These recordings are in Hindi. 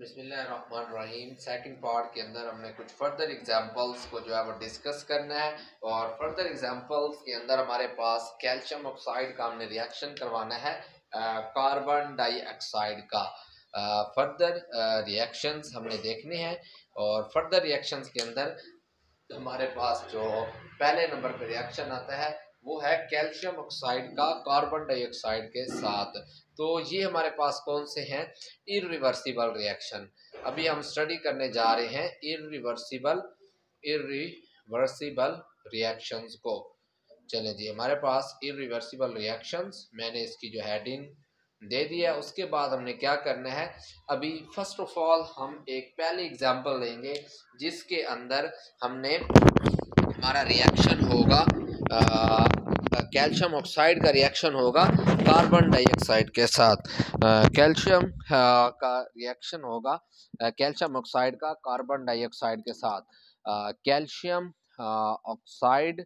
बिस्मिल्लाहिर्रहमानिर्रहीम। सेकंड पार्ट के अंदर हमने कुछ फर्दर एग्जांपल्स को जो है वो डिस्कस करना है और फर्दर एग्जांपल्स के अंदर हमारे पास कैल्शियम ऑक्साइड का हमने रिएक्शन करवाना है कार्बन डाइऑक्साइड का। फर्दर रिएक्शंस हमने देखने हैं और फर्दर रिएक्शंस के अंदर हमारे पास जो पहले नंबर पर रिएक्शन आता है वो है कैल्शियम ऑक्साइड का कार्बन डाइऑक्साइड के साथ। तो ये हमारे पास कौन से हैं? Irreversible reaction. अभी हम स्टडी करने जा रहे हैं इरिवर्सिबल रिएक्शंस को। चलें जी, हमारे पास इरिवर्सिबल रिएक्शंस, मैंने इसकी जो हेडिंग दे दिया। उसके बाद हमने क्या करना है, अभी फर्स्ट ऑफ ऑल हम एक पहली एग्जांपल लेंगे जिसके अंदर हमने हमारा रिएक्शन होगा कैल्शियम ऑक्साइड का रिएक्शन होगा कार्बन डाइऑक्साइड के साथ। कैल्शियम का रिएक्शन होगा कैल्शियम ऑक्साइड का कार्बन डाइऑक्साइड के साथ। कैल्शियम ऑक्साइड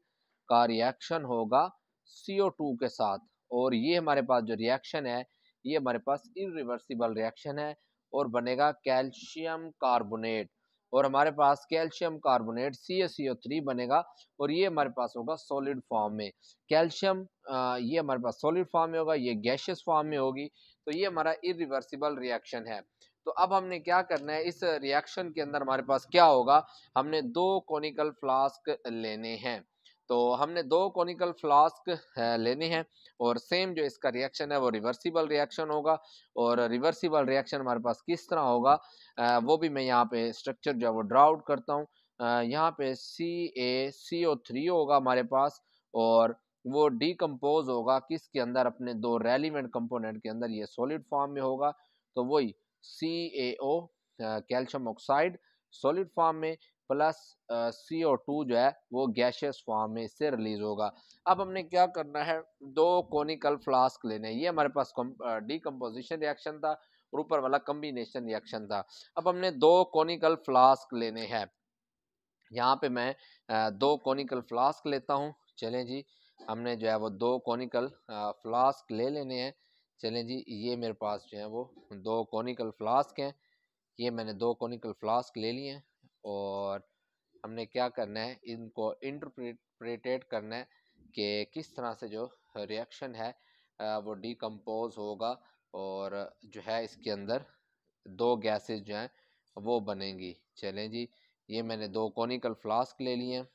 का रिएक्शन होगा CO2 के साथ और ये हमारे पास जो रिएक्शन है ये हमारे पास इरिवर्सिबल रिएक्शन है और बनेगा कैल्शियम कार्बोनेट और हमारे पास कैल्शियम कार्बोनेट CaCO3 बनेगा और ये हमारे पास होगा सॉलिड फॉर्म में। कैल्शियम ये हमारे पास सॉलिड फॉर्म में होगा, ये गैसियस फॉर्म में होगी, तो ये हमारा इरिवर्सिबल रिएक्शन है। तो अब हमने क्या करना है, इस रिएक्शन के अंदर हमारे पास क्या होगा, हमने दो कॉनिकल फ्लास्क लेने हैं। तो हमने दो कॉनिकल फ्लास्क लेने हैं और सेम जो इसका रिएक्शन है वो रिवर्सिबल रिएक्शन होगा और रिवर्सिबल रिएक्शन हमारे पास किस तरह होगा वो भी मैं यहाँ पे स्ट्रक्चर जो है वो ड्रा आउट करता हूँ। यहाँ पे CaCO3 होगा हमारे पास और वो डिकम्पोज होगा किसके अंदर, अपने दो रेलिवेंट कंपोनेंट के अंदर, ये सॉलिड फॉर्म में होगा तो वही CaO calcium oxide solid form में प्लस CO2 जो है वो गैशियस फॉर्म में इससे रिलीज होगा। अब हमने क्या करना है, दो कॉनिकल फ्लास्क लेने हैं। ये हमारे पास डिकम्पोजिशन रिएक्शन था और ऊपर वाला कम्बिनेशन रिएक्शन था। अब हमने दो कॉनिकल फ्लास्क लेने हैं। यहाँ पे मैं दो कॉनिकल फ्लास्क लेता हूँ। चलें जी, हमने जो है वो दो कॉनिकल फ्लास्क ले लेने हैं। चलें जी, ये मेरे पास जो है वो दो कॉनिकल फ्लास्क हैं। ये मैंने दो कॉनिकल फ्लास्क ले लिए हैं और हमने क्या करना है, इनको इंटरप्रेटेट करना है कि किस तरह से जो रिएक्शन है वो डिकम्पोज होगा और जो है इसके अंदर दो गैसेस जो हैं वो बनेंगी। चलें जी, ये मैंने दो कॉनिकल फ्लास्क ले लिए हैं।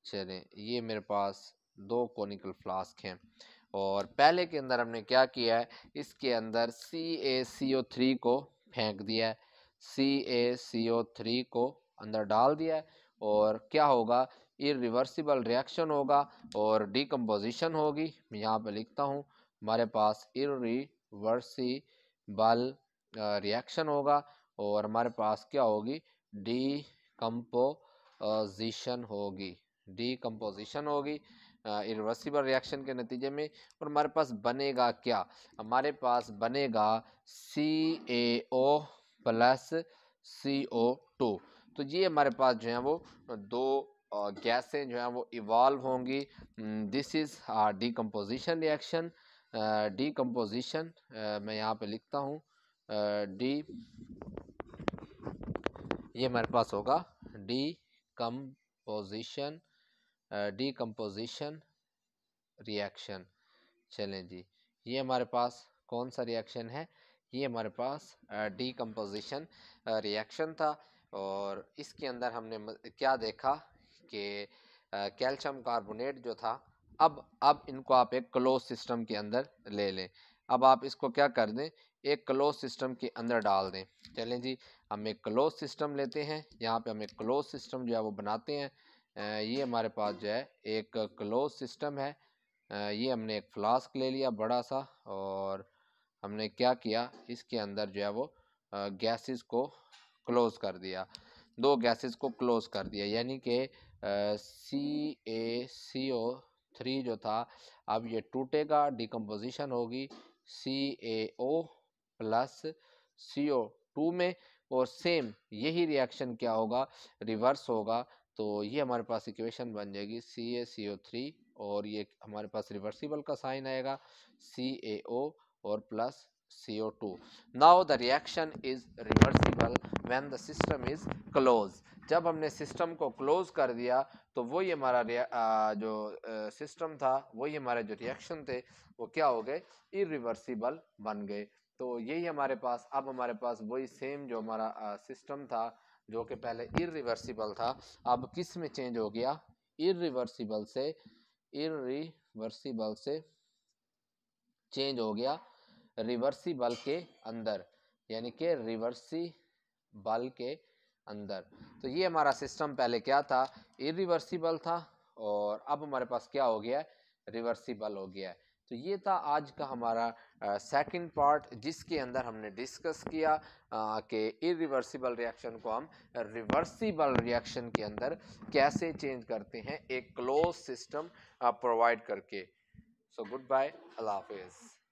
चलें, ये मेरे पास दो कॉनिकल फ्लास्क हैं और पहले के अंदर हमने क्या किया है, इसके अंदर CaCO3 को फेंक दिया है, CaCO3 को अंदर डाल दिया है और क्या होगा, इरिवर्सिबल रिएक्शन होगा और डिकम्पोजिशन होगी। मैं यहाँ पे लिखता हूँ, हमारे पास इरिवर्सिबल रिएक्शन होगा और हमारे पास क्या होगी, डिकम्पोजिशन होगी। डिकम्पोजिशन होगी इरिवर्सिबल रिएक्शन के नतीजे में और हमारे पास बनेगा क्या, हमारे पास बनेगा CaO प्लस CO2। तो ये हमारे पास जो है वो दो गैसें जो हैं वो इवॉल्व होंगी। This is decomposition reaction. Decomposition मैं यहाँ पे लिखता हूँ डी, ये हमारे पास होगा डिकम्पोजिशन डिकम्पोजिशन रिएक्शन। चलें जी, ये हमारे पास कौन सा रिएक्शन है, ये हमारे पास डिकम्पोजिशन रिएक्शन था और इसके अंदर हमने क्या देखा कि कैल्शियम कार्बोनेट जो था, अब इनको आप एक क्लोज सिस्टम के अंदर ले लें। अब आप इसको क्या कर दें, एक क्लोज सिस्टम के अंदर डाल दें। चलें जी, हम एक क्लोज सिस्टम लेते हैं। यहाँ पे हम एक क्लोज सिस्टम जो है वो बनाते हैं। ये हमारे पास जो है एक क्लोज सिस्टम है। ये हमने एक फ्लास्क ले लिया बड़ा सा और हमने क्या किया, इसके अंदर जो है वो गैसेस को क्लोज कर दिया, दो गैसेस को क्लोज कर दिया, यानी कि CaCO3 जो था अब ये टूटेगा, डिकम्पोजिशन होगी CaO प्लस CO2 में और सेम यही रिएक्शन क्या होगा, रिवर्स होगा। तो ये हमारे पास इक्वेशन बन जाएगी CaCO3 और ये हमारे पास रिवर्सिबल का साइन आएगा CaO और plus CO2. Now the reaction is reversible when the system is closed. जब हमने सिस्टम को क्लोज कर दिया तो वही हमारा जो सिस्टम था, वही हमारे जो रिएक्शन थे वो क्या हो गए, इरिवर्सिबल बन गए। तो यही हमारे पास, अब हमारे पास वही सेम जो हमारा सिस्टम था जो कि पहले इरिवर्सिबल था, अब किस में चेंज हो गया, इरिवर्सिबल से चेंज हो गया रिवर्सिबल के अंदर, यानी कि रिवर्सिबल के अंदर। तो ये हमारा सिस्टम पहले क्या था, इरिवर्सिबल था, और अब हमारे पास क्या हो गया है, रिवर्सिबल हो गया है। तो ये था आज का हमारा सेकंड पार्ट, जिसके अंदर हमने डिस्कस किया कि इरिवर्सिबल रिएक्शन को हम रिवर्सिबल रिएक्शन के अंदर कैसे चेंज करते हैं एक क्लोज सिस्टम प्रोवाइड करके। सो गुड बाय, अल्लाह हाफिज़।